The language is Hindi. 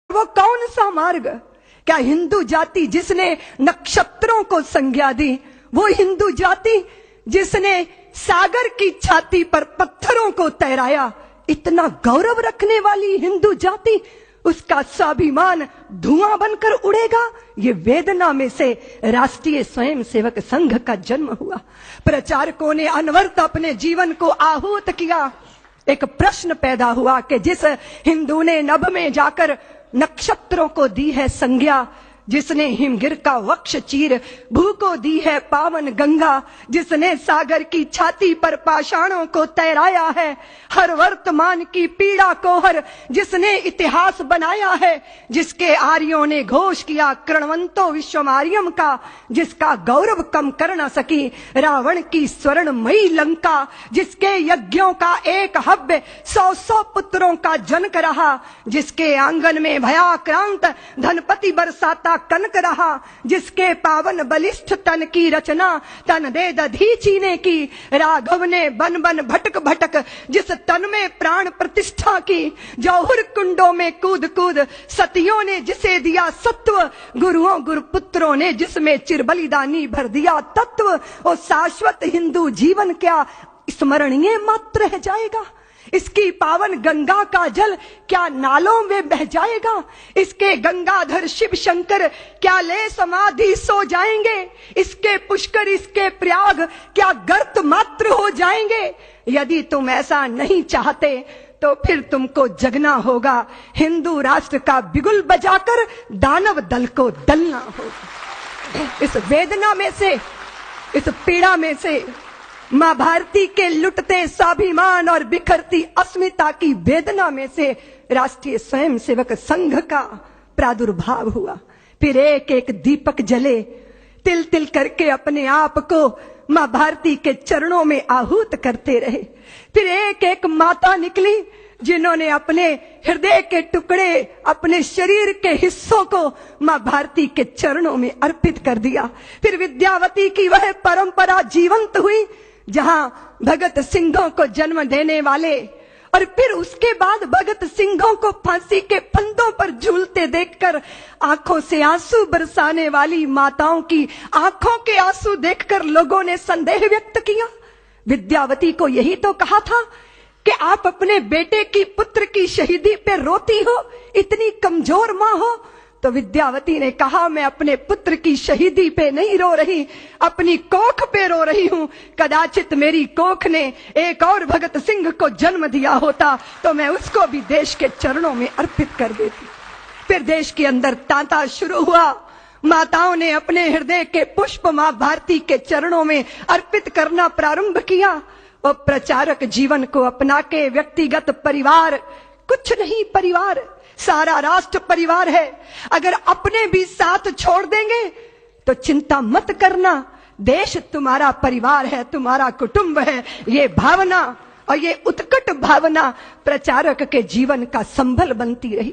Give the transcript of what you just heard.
वो कौन सा मार्ग? क्या हिंदू जाति जिसने नक्षत्रों को संज्ञा दी, वो हिंदू जाति जिसने सागर की छाती पर पत्थरों को तैराया, इतना गौरव रखने वाली हिंदू जाति, उसका स्वाभिमान धुआं बनकर उड़ेगा? ये वेदना में से राष्ट्रीय स्वयंसेवक संघ का जन्म हुआ। प्रचारकों ने अनवरत अपने जीवन को आहूत किया। एक प्रश्न पैदा हुआ कि जिस हिंदू ने नभ में जाकर नक्षत्रों को दी है संज्ञा, जिसने हिमगिर का वक्ष चीर भू को दी है पावन गंगा, जिसने सागर की छाती पर पाषाणों को तैराया है, हर वर्तमान की पीड़ा को हर जिसने इतिहास बनाया है, जिसके आर्यों ने घोष किया कृणवंतो विश्वमार्यम का, जिसका गौरव कम कर न सकी रावण की स्वर्णमयी लंका, जिसके यज्ञों का एक हव्य 100 पुत्रों का जनक रहा, जिसके आंगन में भयाक्रांत धनपति बरसाता कनक रहा, जिसके पावन बलिष्ठ तन की रचना तन दे दधीची ने की, राघव ने बन बन भटक भटक जिस तन में प्राण प्रतिष्ठा की, जौहर कुंडों में कूद कूद सतियों ने जिसे दिया सत्व, गुरुओं गुरुपुत्रों ने जिसमें चिरबलिदानी भर दिया तत्व, वो शाश्वत हिंदू जीवन क्या स्मरणीय मात्र रह जाएगा? इसकी पावन गंगा का जल क्या नालों में बह जाएगा? इसके गंगाधर शिव शंकर क्या ले समाधि सो जाएंगे? इसके पुष्कर इसके प्रयाग क्या गर्त मात्र हो जाएंगे? यदि तुम ऐसा नहीं चाहते तो फिर तुमको जगना होगा, हिंदू राष्ट्र का बिगुल बजाकर दानव दल को दलना होगा। इस वेदना में से, इस पीड़ा में से, मां भारती के लुटते स्वाभिमान और बिखरती अस्मिता की वेदना में से राष्ट्रीय स्वयंसेवक संघ का प्रादुर्भाव हुआ। फिर एक एक दीपक जले, तिल तिल करके अपने आप को मां भारती के चरणों में आहूत करते रहे। फिर एक एक माता निकली जिन्होंने अपने हृदय के टुकड़े, अपने शरीर के हिस्सों को मां भारती के चरणों में अर्पित कर दिया। फिर विद्यावती की वह परंपरा जीवंत हुई जहां भगत सिंहों को जन्म देने वाले, और फिर उसके बाद भगत सिंहों को फांसी के फंदों पर झूलते देखकर आंखों से आंसू बरसाने वाली माताओं की आंखों के आंसू देखकर लोगों ने संदेह व्यक्त किया। विद्यावती को यही तो कहा था कि आप अपने बेटे की, पुत्र की शहीदी पे रोती हो, इतनी कमजोर मां हो। तो विद्यावती ने कहा, मैं अपने पुत्र की शहीदी पे नहीं रो रही, अपनी कोख पे रो रही हूं। कदाचित मेरी कोख ने एक और भगत सिंह को जन्म दिया होता तो मैं उसको भी देश के चरणों में अर्पित कर देती। फिर देश के अंदर तांता शुरू हुआ। माताओं ने अपने हृदय के पुष्प मां भारती के चरणों में अर्पित करना प्रारंभ किया। और प्रचारक जीवन को अपना के व्यक्तिगत परिवार कुछ नहीं, परिवार सारा राष्ट्र परिवार है। अगर अपने भी साथ छोड़ देंगे तो चिंता मत करना, देश तुम्हारा परिवार है, तुम्हारा कुटुंब है। ये भावना और ये उत्कट भावना प्रचारक के जीवन का संबल बनती रही।